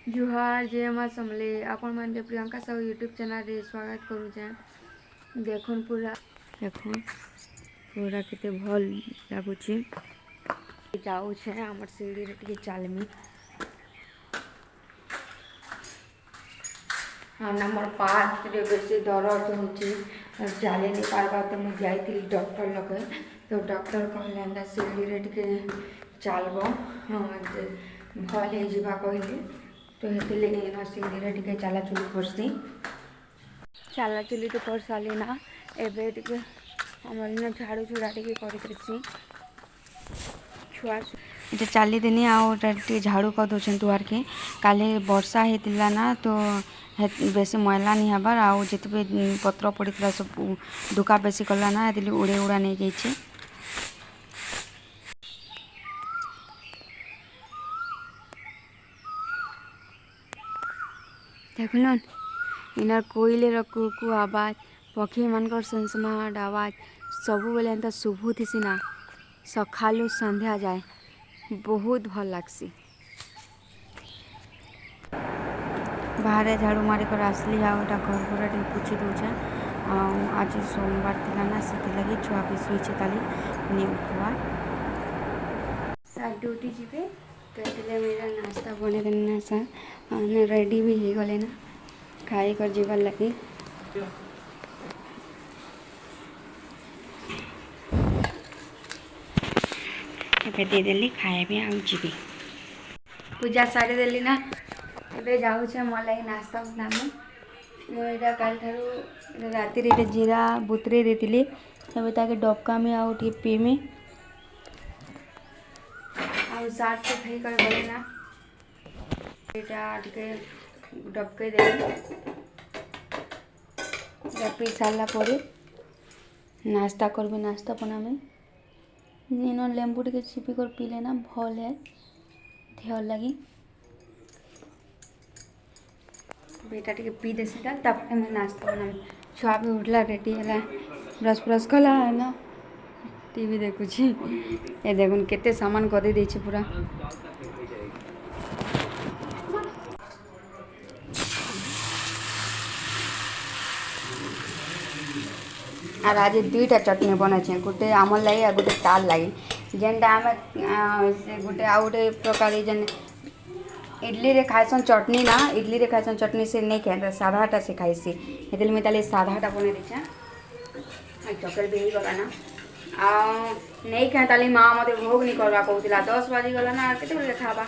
जुहार जय माँ समले आपण मैंने प्रियंका साहू यूट्यूब चैनल रे स्वागत करुचे। देखुन पूरा देखुन पूरा केते भल लगुच जाऊे आमर सीढ़ी टे चलमी हाँ मोर पाद बेस दरद हो चली नहीं पार्बा तो मुझे जाइली डॉक्टर लगे तो डॉक्टर कहले सीढ़ी टे चलब भल हो कहले तो ये सीढ़ी टे चलाचुली करसी चलाचुली तो कर सारी ना एबे टे आम झाड़ू झुड़ा टे करसी छुआ ये चली दिनी आटे झाड़ू कर दौन दुआर के काली वर्षा होता ना तो बेसी मैला नहीं हबार आउ जिते पत्र पड़ा सब दुका बेसी कला ना ये उड़े उड़ा नहीं जाइए। देखलन इनार कोयले कु आवाज पक्षी मानकर संसमाट आवाज सबू बेले एंता शुभू थी ना सकालू संध्या जाए बहुत भल लगसी। बाहर झाड़ू मारिक आसली आटा घर पूरा टे पोछी दौचे आज सोमवार थी ना से लगी छुआ भी शुचे ताली नहीं उठवा सर ड्यूटी जीवे तो ये मेरा नाश्ता बने देना सर रेडी भी हो गले ना खाई कर जीवार लगे दे देली खाए भी आउ जी पूजा सारी देली ना ए जाऊे मोर लगे नाश्ता बनामु मुझा काल ठारू राति जीरा बुतरे देती ताके डबका में आउ टे पीमी आउ साग से खाई कर गले ना यहाँ टे डबके देली पी सारापर नाश्ता करबे नाश्ता बनामे इन लेंबू टे चिपी कर पीले ना भल है देह लगी बेटा टे पी देसी तब मैं नाश्ता बना छुआ भी उठला रेडी है ब्रश ब्रश कला है ना टीवी देखुची ये देखुन केते सामान कर दे पूरा और आज दुईटा चटनी बने गोटे आमर लगे आ गोटे तार लगे जेनटा आम गोटे आ गए प्रकार जेन इडली रे खाइसन चटनी ना इडली रे खाइसन चटनी से नहीं खाए साधाटा से खाइसी ये मुझे ताले साधाटा बने देछे चकर भी गला ना आ नहीं खाए ताले माँ मत भोग नहीं करवा कहला 10 बाजी गला ना के खावा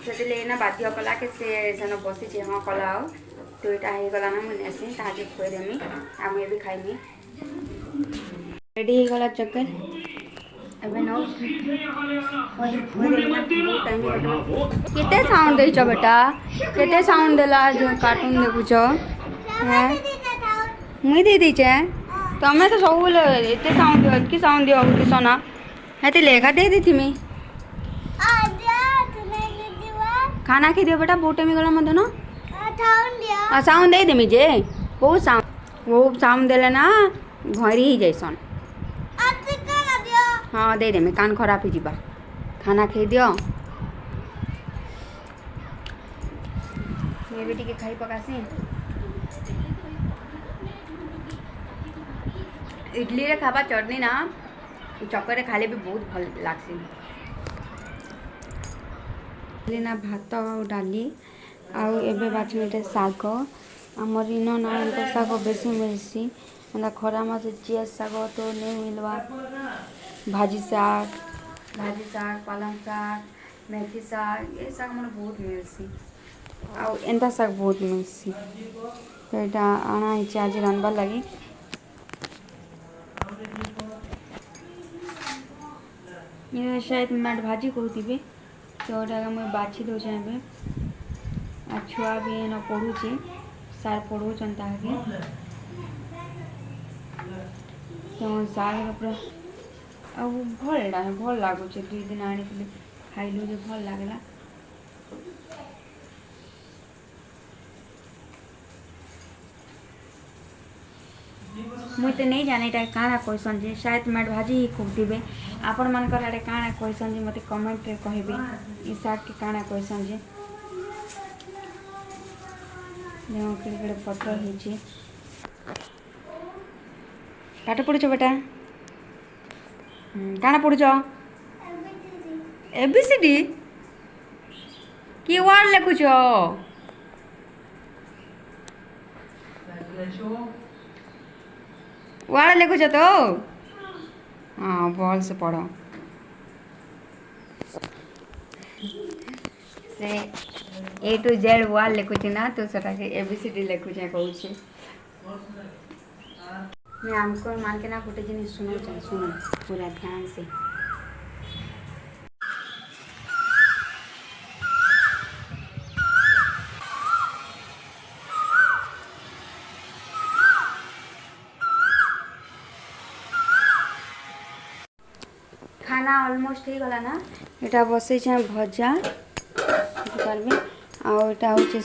से ना बाध्य कला के से बसी हाँ कला तो यहाँ हो गला ना मुझे आसी ताजे खुएदेमी आ मुझे भी खाइमी रेडी हो गला चक्कर केते साउंड देछ बेटा केते साउंड देला जो कार्टून देखुछ मुई दे दीचे तमें तो सब एते साउंड की साउंड दियो कि सोना हेते लेखा दे दी थी खाना खी दियो बेटा बहुत टाइम गला मत ना साउंड दे देमी जे बहुत साउंड देले ना घरी ही जैसन हाँ दे देमी कान खराब हो जावा खाना खाई दियो मैं भी टी खाई पकासी इडली रे खाबा चटनी ना चक्कर खाले भी बहुत भल लगसी ना भात डाली आउ एबे बाछमेटे साग आमर इन ना एंता साग बेसी मिलसी एंता खरा मास चिया साग तो नहीं मिलवा भाजी साग पालंग साग मेथी साग ये साग मन बहुत मिलसी आउ एंता साग बहुत मिलसी तो यहाँ आना है आज रांधबार लगी ये शायद मैट भाजी कहते तो मुझे बाछी दौचे आ छुआ भी न पढ़ुची सार पढ़ौन ताके तो साग पूरा आ भल लगुच 2 दिन आनी खाइलु जो भल लगला मुई तो नहीं जाने इटा काଣା कहसन जे शायद मैट भाजी ही कहते आपण मानकर आड़े काଣା कहसन जे मते कमेंट रे कहबे ई साग के काଣା कहसन जे କେଡ଼େ ପତ୍ର ହେଇଛି। ପାଠ ପଢ଼ୁଛ ବେଟା? କାଣା ପଢ଼ୁଛ? ABCD କି ୱାର୍ड ଲେଖୁଛ? ୱାର୍ड ଲେଖୁଛ ତ? ହଁ ଭଲସେ ପଢ଼। से A to Z ୱାର୍ड ଲେଖୁଛି ନା ତ ସେଟାକେ ABCD ଲେଖୁଛେ କହୁଛି। मैं हमको मान के ना गोटे जिनिस सुनो पूरा ध्यान से। खाना ऑलमोस्ट हो गला ना। एटा बसई छे भजा पारबे आउ एटा होचे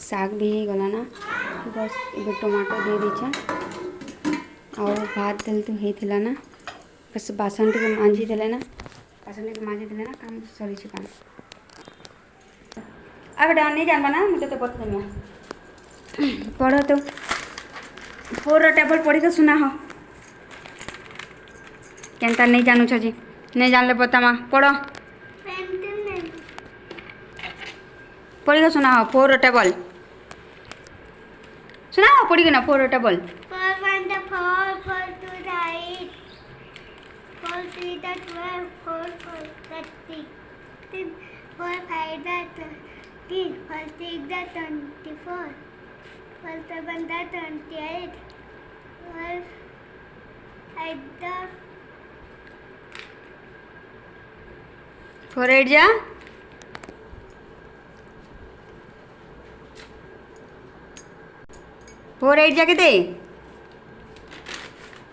साग भी हो गला ना। बस ये टमाटर दे दीछे और भात देल तो होता ना। बस बासन टे मांझी देले ना, बासन टे मांझी देले ना काम सरी छे काम। अब बेटा नहीं जानबा ना मुझे तो बता देमिया। पढ़ो तो 4 टेबल पढ़ी के सुना हो। केनता नहीं जानू छी, नहीं जानले बतामा पढ़ो। पढ़ी के सुना हो 4 टेबल सुना हो पढ़ी के ना 4 table. 4 1 the 4 4 2 the 8 4 3 the 12 4 4 the 16 4 5 the 13 4 6 the 24 4 7 the 28 4 8 the 4 8 जा 4 8 जा केते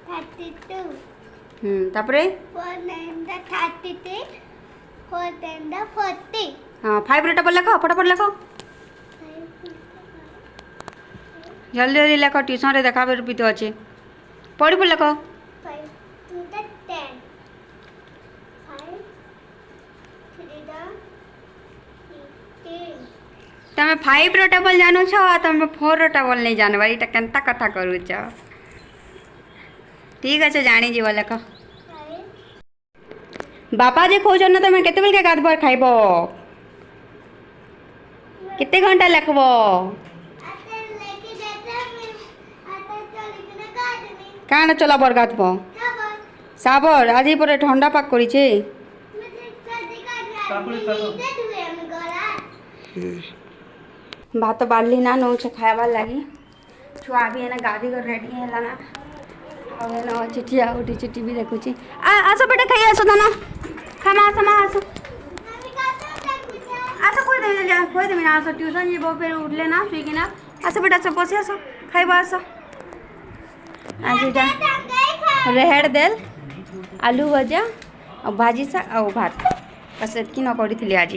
32 तापरे 4 9 the 33 4 10 the 40 हाँ 5 रे टेबल लिखो फटाफट लिखो जल्दी जल्दी लिखो ट्यूशन रे देखाबे भी तो अच्छे पढ़ी पढ़ लिखो 5 2 the 10 5 3 the 18 तमे 5 रो टेबल जानो छ तमे 4 रो टेबल नहीं जानबा इटा केनता कथा करू छ। ठीक আছে जानी जीव लिखो। बापा जे खोजन न तमे केते बेल के गाद पर खाइबो केते घंटा लिखबो काण चला बर गादबो साबर आज ही पर ठंडा पाक करी छे भात बाढ़ली ना नौ खाइबार लगी छुआ भी है गाधी कर रेडी है ना और चिटिया उठी चिट्टी भी देखुची आसो बेटा खाई आसो दाना खामा आसो आसो आसो कोई दे ना आसो ट्यूशन जीवो फिर उठले ना सुई ना आसो बेटा सब बसी आसो खाइबा आसो आज इटा रेहेड़ देल आलू भजा और भाजी सा और भात बस एतकी न करी आज।